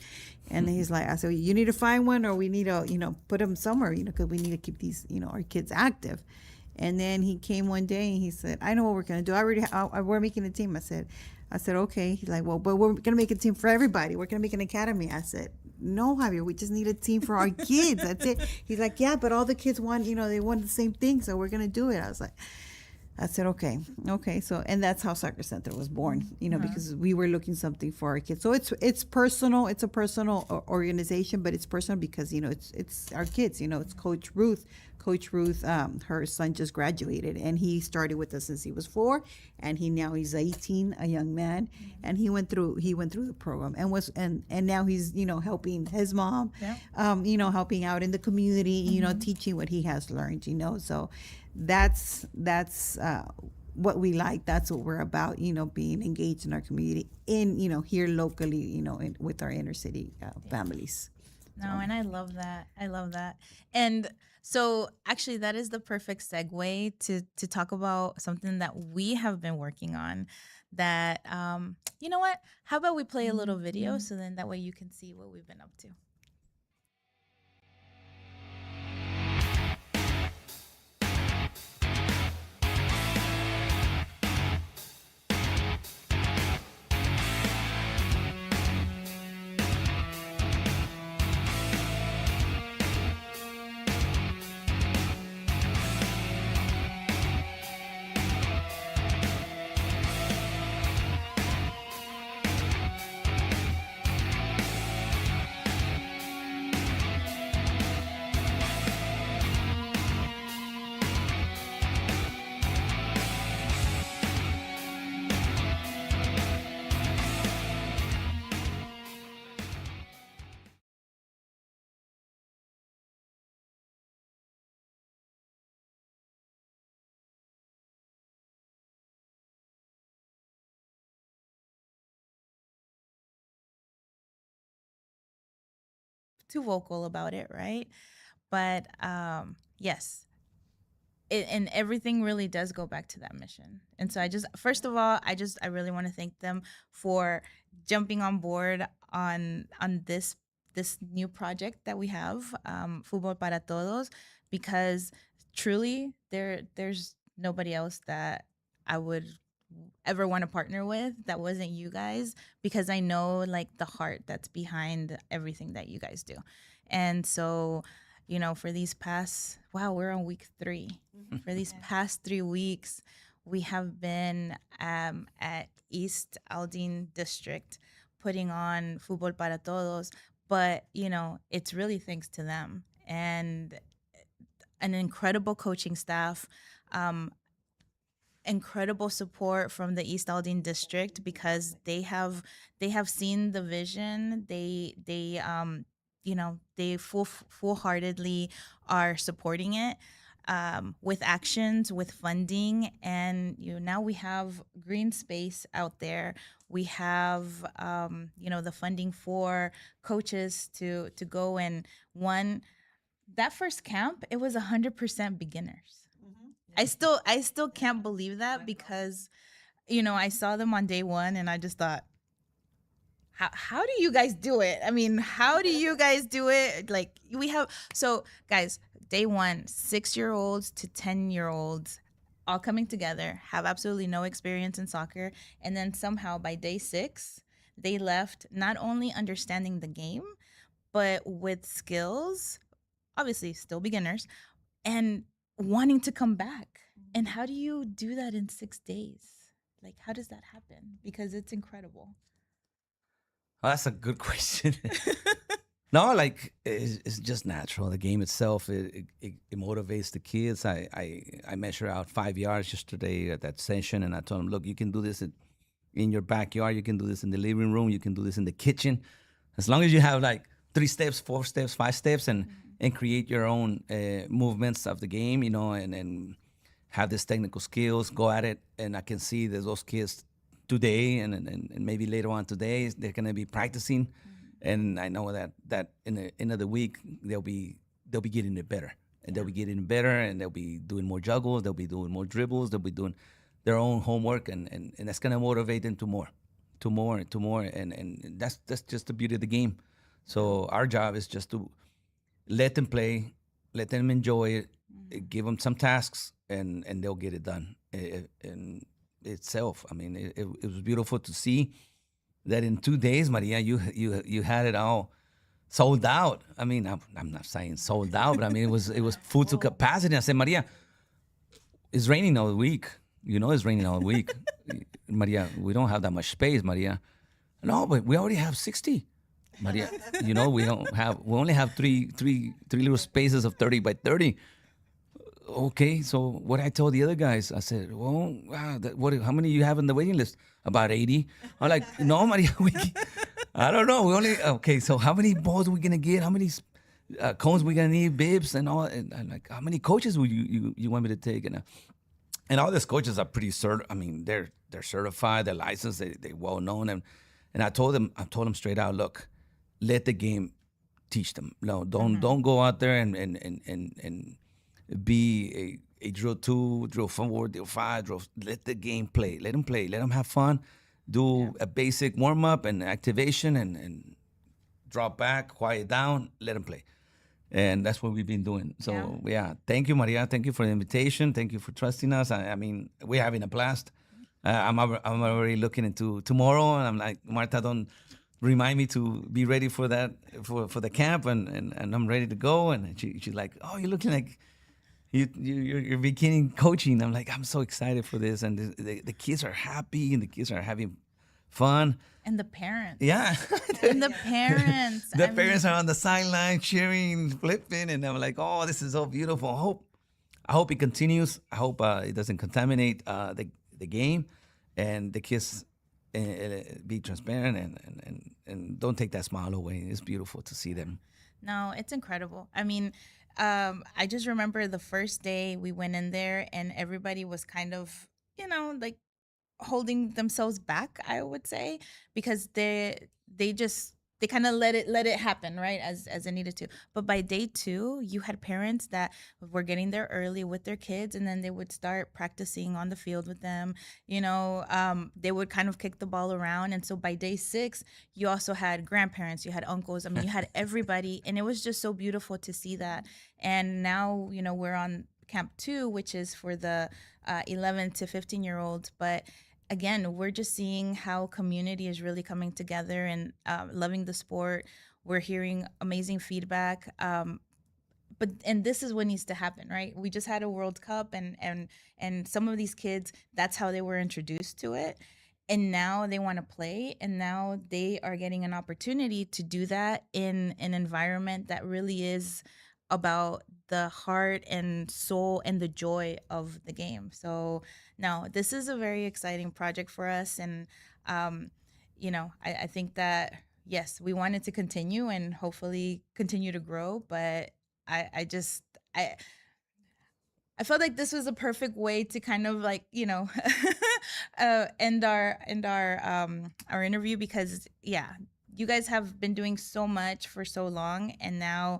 And he's like, I said, you need to find one, or we need to put them somewhere, because we need to keep these our kids active. And then he came one day and he said, I know what we're going to do. We're making a team. I said, okay. He's like, well, but we're going to make a team for everybody. We're going to make an academy. I said, no, Javier, we just need a team for our kids. That's it. He's like, yeah, but all the kids want, they want the same thing. So we're going to do it. I said, okay. So, and that's how Soccer Center was born, because we were looking something for our kids. So it's personal. It's a personal organization, but it's personal because, it's our kids, it's Coach Ruth. Her son just graduated, and he started with us since he was 4, and he's 18, a young man, and he went through the program and now he's helping his mom, helping out in the community, teaching what he has learned, so that's what we like. That's what we're about, being engaged in our community, in here locally, with our inner city families. No, and I love that. And so actually that is the perfect segue to talk about something that we have been working on that, you know what? How about we play a little video so then that way you can see what we've been up to. Too vocal about it, right? But yes, and everything really does go back to that mission. And so first of all, I really want to thank them for jumping on board on this new project that we have, Futbol para Todos, because truly there's nobody else that I would ever want to partner with that wasn't you guys, because I know like the heart that's behind everything that you guys do. And so, for these past, we're on week 3. For these past 3 weeks, we have been at East Aldine District putting on Futbol para Todos, but it's really thanks to them and an incredible coaching staff, incredible support from the East Aldine District, because they have seen the vision. They full-heartedly are supporting it, with actions, with funding, and now we have green space out there. We have the funding for coaches to go and that first camp, it was 100% beginners. I still can't believe that, because I saw them on day 1 and I just thought, how do you guys do it? I mean, how do you guys do it? Like, so guys, day 1, 6-year-olds to 10-year-olds all coming together, have absolutely no experience in soccer, and then somehow by day 6 they left not only understanding the game, but with skills, obviously still beginners, and wanting to come back. And how do you do that in 6 days? Like, how does that happen? Because it's incredible. Oh, that's a good question. No, like it's just natural. The game itself, it motivates the kids. I measure out 5 yards yesterday at that session, and I told them, look, you can do this in your backyard. You can do this in the living room. You can do this in the kitchen. As long as you have like 3 steps, 4 steps, 5 steps, and create your own movements of the game, and have these technical skills, go at it. And I can see that those kids today and maybe later on today, they're going to be practicing. And I know that in the end of the week, they'll be getting it better. and they'll be getting better, and they'll be doing more juggles, they'll be doing more dribbles, they'll be doing their own homework, and that's gonna motivate them to more, and that's just the beauty of the game. So our job is just to let them play, let them enjoy it, give them some tasks, and they'll get it done. And itself, I mean, it was beautiful to see that in 2 days, Maria, you had it all sold out. I mean, I'm not saying sold out, but I mean it was full to capacity. I said, Maria, it's raining all week. You know, it's raining all week. Maria, we don't have that much space, Maria. No, but we already have 60. Maria, you know, we only have three little spaces of 30 by 30. Okay, so what I told the other guys, I said, well, wow, how many you have in the waiting list? About 80. I'm like, no, Maria, I don't know. We only, okay, so how many balls are we going to get? How many cones we going to need, bibs and all? And I'm like, how many coaches would you want me to take? And all these coaches are pretty I mean, they're certified, they're licensed, they well known. And I told them straight out, look, let the game teach them. No, don't go out there and be a drill 2, drill 4, drill 5, let the game play. Let them play. Let them have fun. Do a basic warm up and activation and drop back, quiet down, let them play. And that's what we've been doing. So yeah, thank you, Maria. Thank you for the invitation. Thank you for trusting us. I mean, we're having a blast. I'm already looking into tomorrow, and I'm like, Marta, don't remind me to be ready for that for the camp, and I'm ready to go. And she's like, oh, you're looking like you're beginning coaching. I'm like, I'm so excited for this, and the kids are happy, and the kids are having fun. And the parents. Yeah. And the parents. The parents are on the sideline cheering, flipping, and I'm like, oh, this is so beautiful. I hope it continues. I hope it doesn't contaminate the game, and the kids be transparent and don't take that smile away. It's beautiful to see them. No, it's incredible. I mean, I just remember the first day we went in there and everybody was kind of, like holding themselves back, I would say, because they kind of let it happen, right, as it needed to. But by day 2, you had parents that were getting there early with their kids, and then they would start practicing on the field with them. They would kind of kick the ball around, and so by day 6, you also had grandparents, you had uncles. I mean, you had everybody, and it was just so beautiful to see that. And now, we're on camp 2, which is for the 11 to 15-year-olds, but again, we're just seeing how community is really coming together and loving the sport. We're hearing amazing feedback. And this is what needs to happen, right? We just had a World Cup, and some of these kids, that's how they were introduced to it. And now they want to play, and now they are getting an opportunity to do that in an environment that really is about the heart and soul and the joy of the game. So no, this is a very exciting project for us. And, I think that, yes, we want it to continue and hopefully continue to grow. But I felt like this was a perfect way to kind of like, end our interview, because you guys have been doing so much for so long, and now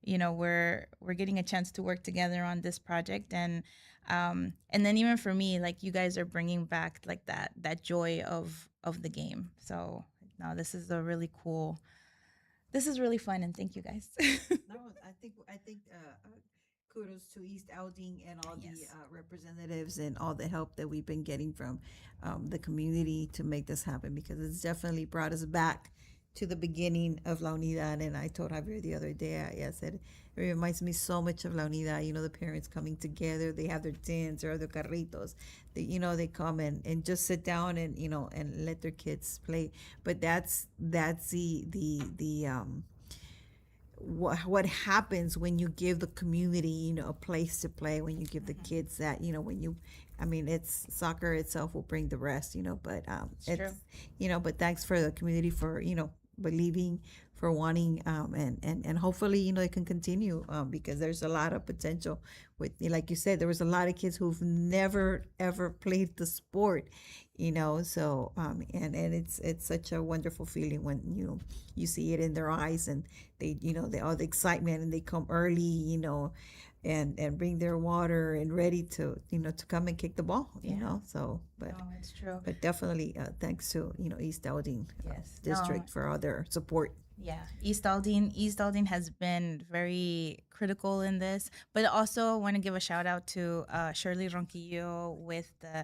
we're getting a chance to work together on this project. And then even for me, like, you guys are bringing back like that joy of the game. So no, this is really fun, and thank you guys. No, I think kudos to East Alding and all the representatives and all the help that we've been getting from the community to make this happen, because it's definitely brought us back to the beginning of La Unidad. And I told Javier the other day, I said, it reminds me so much of La Unidad, the parents coming together, they have their tents or their carritos, they come and just sit down and, and let their kids play. But that's what happens when you give the community, a place to play, when you give the kids that, it's soccer itself will bring the rest, but it's true. But thanks for the community for, believing, for wanting, and hopefully, it can continue, because there's a lot of potential with, like you said, there was a lot of kids who've never ever played the sport, so and it's such a wonderful feeling when you see it in their eyes, and they all the excitement, and they come early, and bring their water and ready to to come and kick the ball. Yeah. So but No, it's true. definitely thanks to East Aldine Yes. No. district for all their support. Yeah, East Aldine has been very critical in this, but also want to give a shout out to Shirley Ronquillo with the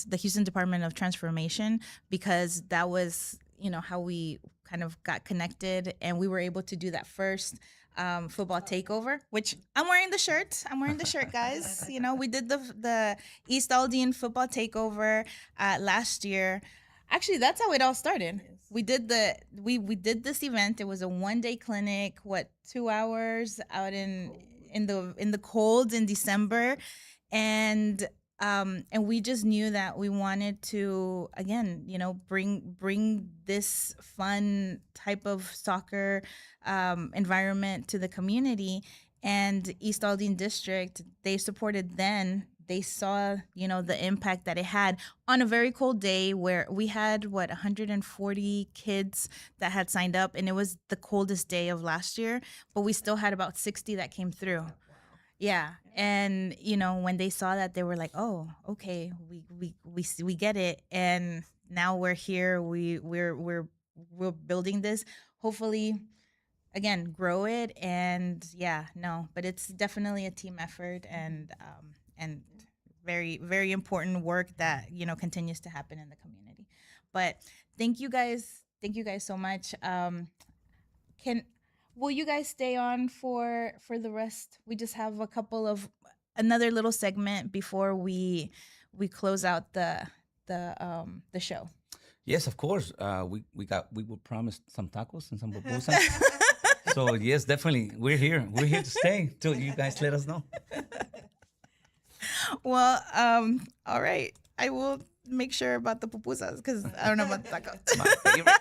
the Houston Department of Transformation, because that was how we kind of got connected, and we were able to do that first football takeover. Which I'm wearing the shirt. I'm wearing the shirt, guys. We did the East Aldine football takeover last year. Actually, that's how it all started. We did we did this event. It was a 1-day clinic. 2 hours out in the cold in December, and we just knew that we wanted to, again, bring this fun type of soccer environment to the community. And East Aldine District, they supported then. They saw, the impact that it had on a very cold day where we had 140 kids that had signed up, and it was the coldest day of last year, but we still had about 60 that came through. Yeah. And when they saw that, they were like, "Oh, okay, we get it." And now we're here. We're building this. Hopefully, again, grow it. And yeah, no, but it's definitely a team effort, and very, very important work that continues to happen in the community. But thank you guys. Thank you guys so much. Can Will you guys stay on for the rest? We just have a couple of another little segment before we close out the show. Yes, of course. We were promised some tacos and some pupusas. So yes, definitely, we're here. We're here to stay till you guys let us know. Well, all right. I will make sure about the pupusas because I don't know about the tacos. My favorite.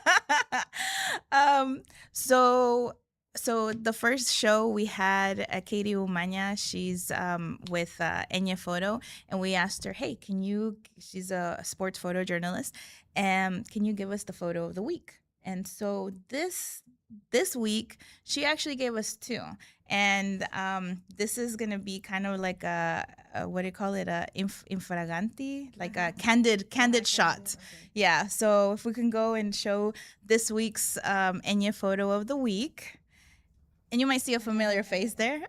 um, so the first show we had Katie Umanya. She's with Enya Photo, and we asked her, "Hey, she's a sports photojournalist, and can you give us the photo of the week?" And so this week she actually gave us two, and this is gonna be kind of like a what do you call it, a infraganti, like a candid shot. Okay. Yeah, so if we can go and show this week's Enya Photo of the week, and you might see a familiar face there.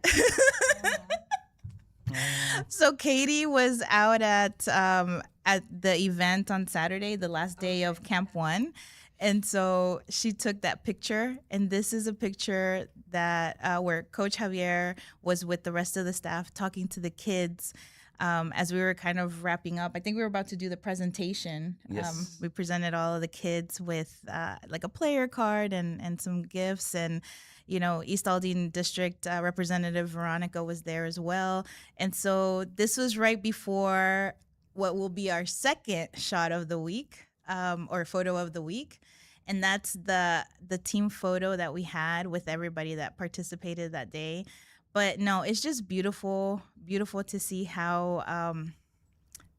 So Katie was out at the event on Saturday, the last day of Camp 1. And so she took that picture, and this is a picture that where Coach Javier was with the rest of the staff talking to the kids as we were kind of wrapping up. I think we were about to do the presentation. Yes. We presented all of the kids with like a player card and some gifts, and East Aldine District Representative Veronica was there as well. And so this was right before what will be our second shot of the week, or photo of the week. And that's the team photo that we had with everybody that participated that day. But no, it's just beautiful to see how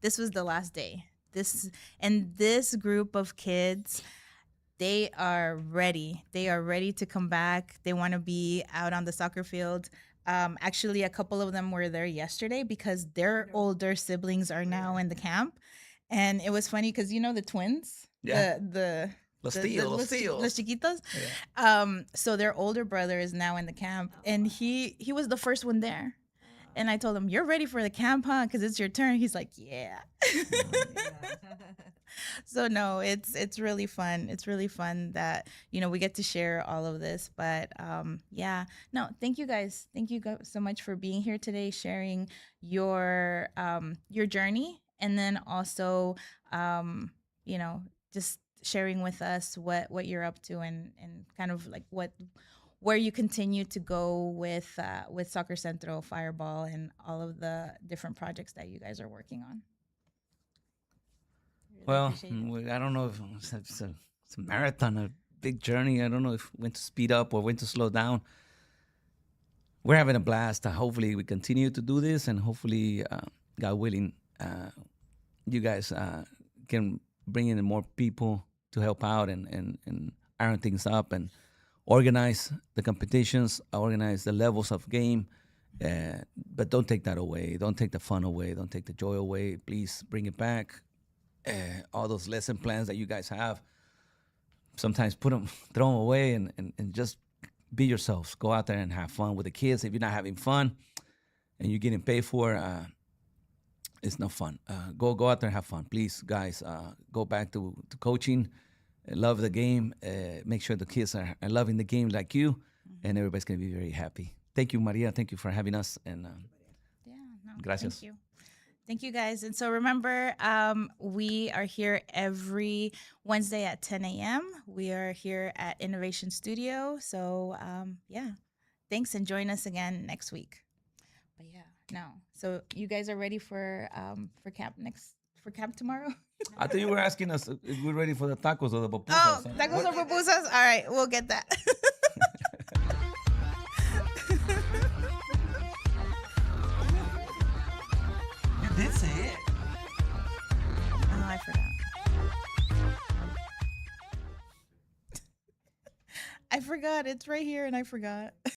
this was the last day. This group of kids, they are ready. They are ready to come back. They want to be out on the soccer field. Actually, a couple of them were there yesterday because their older siblings are now in the camp. And it was funny because the twins, Yeah. Los Los chiquitos. Yeah. So their older brother is now in the camp, and he was the first one there. And I told him, "You're ready for the camp, huh? Because it's your turn." He's like, "Yeah." So no, it's really fun. It's really fun that we get to share all of this. But yeah, no, thank you guys. Thank you guys so much for being here today, sharing your journey, and then also just sharing with us what you're up to, and kind of like where you continue to go with Soccer Centro, Fireball, and all of the different projects that you guys are working on. Really Well, appreciate it. I don't know if it's a marathon, a big journey. I don't know if when to speed up or when to slow down. We're having a blast. Hopefully, we continue to do this, and hopefully, God willing, you guys can bring in more people to help out and iron things up and organize the competitions, organize the levels of game, But don't take that away. Don't take the fun away. Don't take the joy away. Please bring it back. All those lesson plans that you guys have, sometimes throw them away and just be yourselves. Go out there and have fun with the kids. If you're not having fun and you're getting paid for, it's no fun. Go out there and have fun. Please, guys, go back to coaching. Love the game. Make sure the kids are loving the game like you, and everybody's going to be very happy. Thank you, Maria. Thank you for having us. And gracias. Thank you. Thank you, guys. And so remember, we are here every Wednesday at 10 a.m. We are here at Innovation Studio. So, thanks, and join us again next week. But so you guys are ready for camp tomorrow? I thought you were asking us if we're ready for the tacos or the pupusas. Oh, tacos or pupusas? All right, we'll get that. You did say it. Oh, I forgot. I forgot. It's right here, and I forgot.